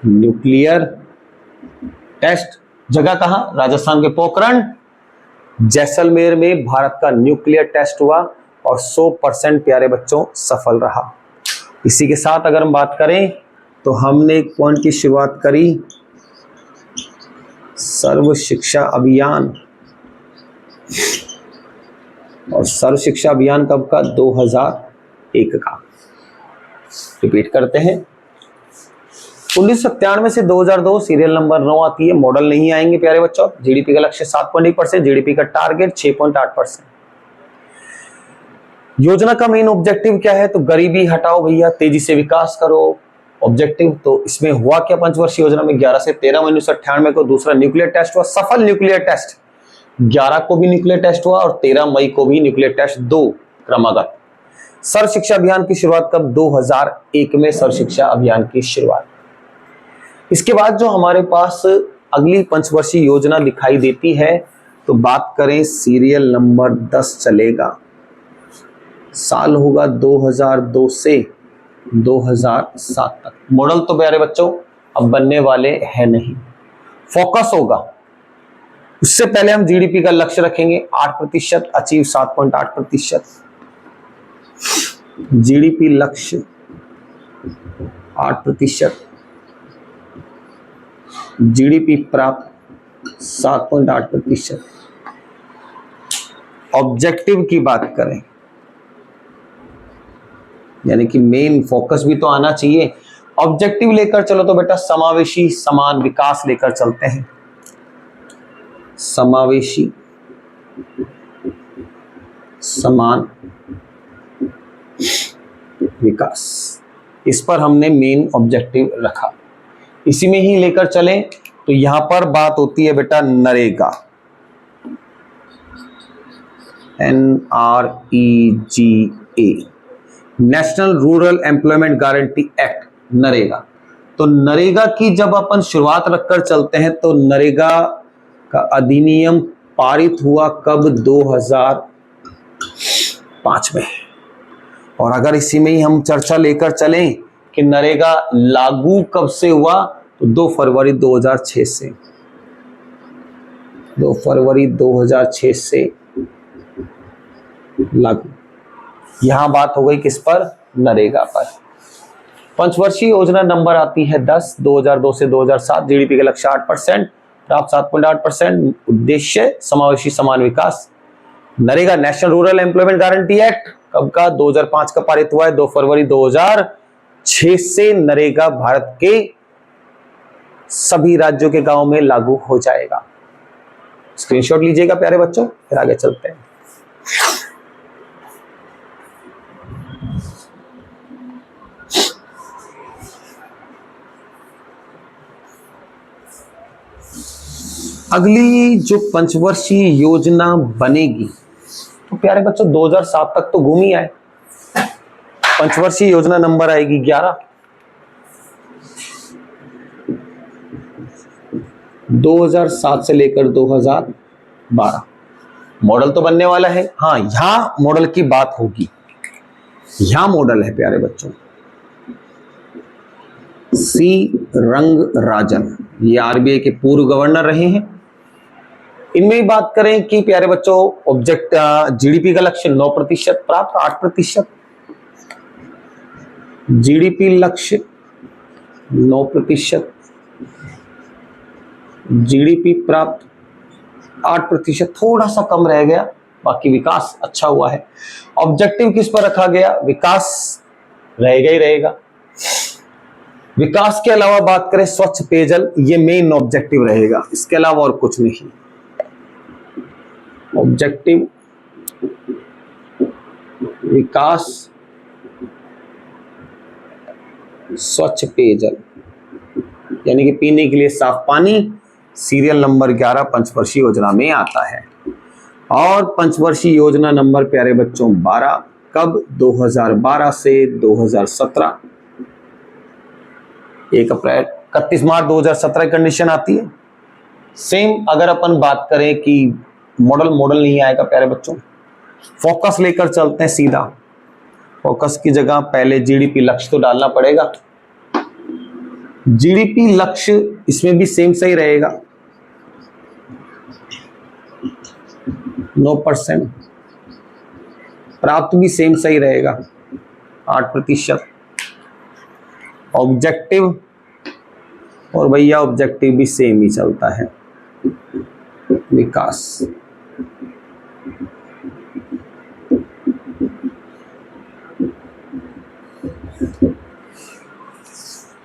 न्यूक्लियर टेस्ट, जगह कहां? राजस्थान के पोखरण जैसलमेर में भारत का न्यूक्लियर टेस्ट हुआ और 100% प्यारे बच्चों सफल रहा। इसी के साथ अगर हम बात करें तो हमने एक पॉइंट की शुरुआत करी, सर्व शिक्षा अभियान। और सर्व शिक्षा अभियान कब का? 2001 का। रिपीट करते हैं, 1997 से 2002 सीरियल नंबर 9 आती है। मॉडल नहीं आएंगे प्यारे बच्चों। जीडीपी का लक्ष्य 7.1%, जीडीपी का टारगेट 6.8%। योजना का मेन ऑब्जेक्टिव क्या है? तो गरीबी हटाओ भैया, तेजी से विकास करो। ऑब्जेक्टिव तो इसमें हुआ क्या पंचवर्षीय योजना में? 11 से 13 मई 1998 को दूसरा न्यूक्लियर टेस्ट हुआ, सफल न्यूक्लियर टेस्ट। 11 को भी न्यूक्लियर टेस्ट हुआ और 13 मई को भी न्यूक्लियर टेस्ट, 2 क्रमागत। सर्व शिक्षा अभियान की शुरुआत कब? 2001 में सर्व शिक्षा अभियान की शुरुआत। इसके बाद जो हमारे पास अगली पंचवर्षीय योजना दिखाई देती है, तो बात करें सीरियल नंबर 10 चलेगा। साल होगा 2002 से 2007 तक। मॉडल तो प्यारे बच्चों अब बनने वाले हैं नहीं, फोकस होगा। उससे पहले हम जीडीपी का लक्ष्य रखेंगे 8%, अचीव 7.8%। जीडीपी लक्ष्य 8%, जीडीपी प्राप्त 7.8%। ऑब्जेक्टिव की बात करें, यानी कि मेन फोकस भी तो आना चाहिए। ऑब्जेक्टिव लेकर चलो तो बेटा समावेशी समान विकास लेकर चलते हैं। समावेशी समान विकास, इस पर हमने मेन ऑब्जेक्टिव रखा। इसी में ही लेकर चलें तो यहां पर बात होती है बेटा NREGA, NREGA, national rural employment guarantee act, NREGA. तो नरेगा की जब अपन शुरुआत रखकर चलते हैं तो नरेगा का अधिनियम पारित हुआ कब? 2005 में। और अगर इसी में ही हम चर्चा लेकर चलें कि नरेगा लागू कब से हुआ, तो 2 फरवरी 2006 से। 2 फरवरी 2006 से लागू। यहां बात हो गई किस पर? नरेगा पर। पंचवर्षीय योजना नंबर आती है 10, 2002 से 2007। जीडीपी का लक्ष्य 8%, प्राप्त 7.8%। उद्देश्य समावेशी समान विकास। NREGA national rural employment guarantee act कब का? 2005 का पारित हुआ है। 2 फरवरी 2006 से नरेगा भारत के सभी राज्यों के गांवों में लागू हो जाएगा। स्क्रीनशॉट लीजिएगा प्यारे बच्चों, फिर आगे चलते हैं। अगली जो पंचवर्षीय योजना बनेगी, तो प्यारे बच्चों 2007 तक तो घूम ही आए। पंचवर्षीय योजना नंबर आएगी 11। 2007 से लेकर 2012। मॉडल तो बनने वाला है। हाँ, यहां मॉडल की बात होगी। यहां मॉडल है प्यारे बच्चों, सी रंगराजन, ये आरबीआई के पूर्व गवर्नर रहे हैं। इनमें ही बात करें कि प्यारे बच्चों ऑब्जेक्ट जीडीपी का लक्ष्य 9%, प्राप्त 8%। जीडीपी लक्ष्य 9%, जीडीपी प्राप्त 8%, थोड़ा सा कम रह गया, बाकी विकास अच्छा हुआ है। ऑब्जेक्टिव किस पर रखा गया? विकास रहेगा ही रहेगा। विकास के अलावा बात करें स्वच्छ पेयजल, ये मेन ऑब्जेक्टिव रहेगा, इसके अलावा और कुछ नहीं। ऑब्जेक्टिव विकास, स्वच्छ पेयजल, यानी कि पीने के लिए साफ पानी। सीरियल नंबर 11 पंचवर्षीय योजना में आता है। और पंचवर्षीय योजना नंबर प्यारे बच्चों 12, कब? 2012 से 2017। 1 अप्रैल 31 मार्च 2017 कंडीशन आती है। सेम अगर अपन बात करें कि मॉडल नहीं आएगा प्यारे बच्चों, फोकस लेकर चलते हैं सीधा। फोकस की जगह पहले जीडीपी लक्ष्य तो डालना पड़ेगा। जीडीपी लक्ष्य इसमें भी सेम सही रहेगा, 9%। प्राप्त भी सेम सही रहेगा, 8%। ऑब्जेक्टिव, और भैया ऑब्जेक्टिव भी सेम ही चलता है, विकास।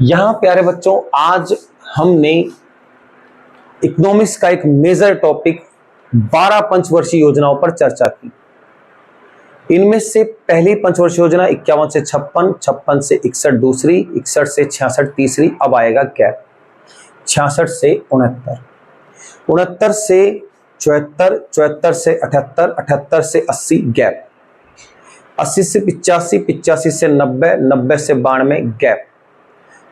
यहां प्यारे बच्चों आज हमने इकोनॉमिक्स का एक मेजर टॉपिक 12 पंचवर्षीय योजनाओं पर चर्चा की। इनमें से पहली पंचवर्षीय योजना 51 से 56, 56 से 61 दूसरी, 61 से 66 तीसरी। अब आएगा गैप 66 से 69, 69 से 74, 74 से 78, 78 से 80 गैप, 80 से 85, 85 से 90, 90 से 92 गैप,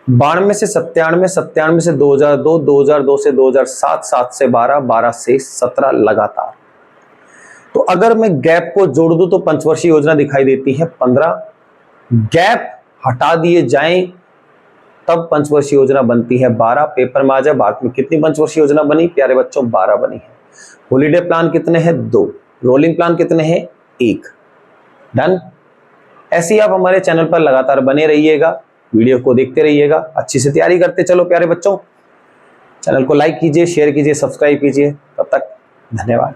92 से 97, 97 से 2002, 2002 से 2007, 7 से 12, 12 से 17 लगातार। तो अगर मैं गैप को जोड़ दूं तो पंचवर्षीय योजना दिखाई देती है 15, गैप हटा दिए जाएं तब पंचवर्षीय योजना बनती है 12। पेपर में आ जाए भारत में कितनी पंचवर्षीय योजना बनी प्यारे बच्चों? 12 बनी है। हॉलीडे प्लान कितने हैं? 2। रोलिंग प्लान कितने हैं? 1। डन। ऐसे ही आप हमारे चैनल पर लगातार बने रहिएगा, वीडियो को देखते रहिएगा, अच्छी से तैयारी करते चलो प्यारे बच्चों। चैनल को लाइक कीजिए, शेयर कीजिए, सब्सक्राइब कीजिए। तब तक धन्यवाद।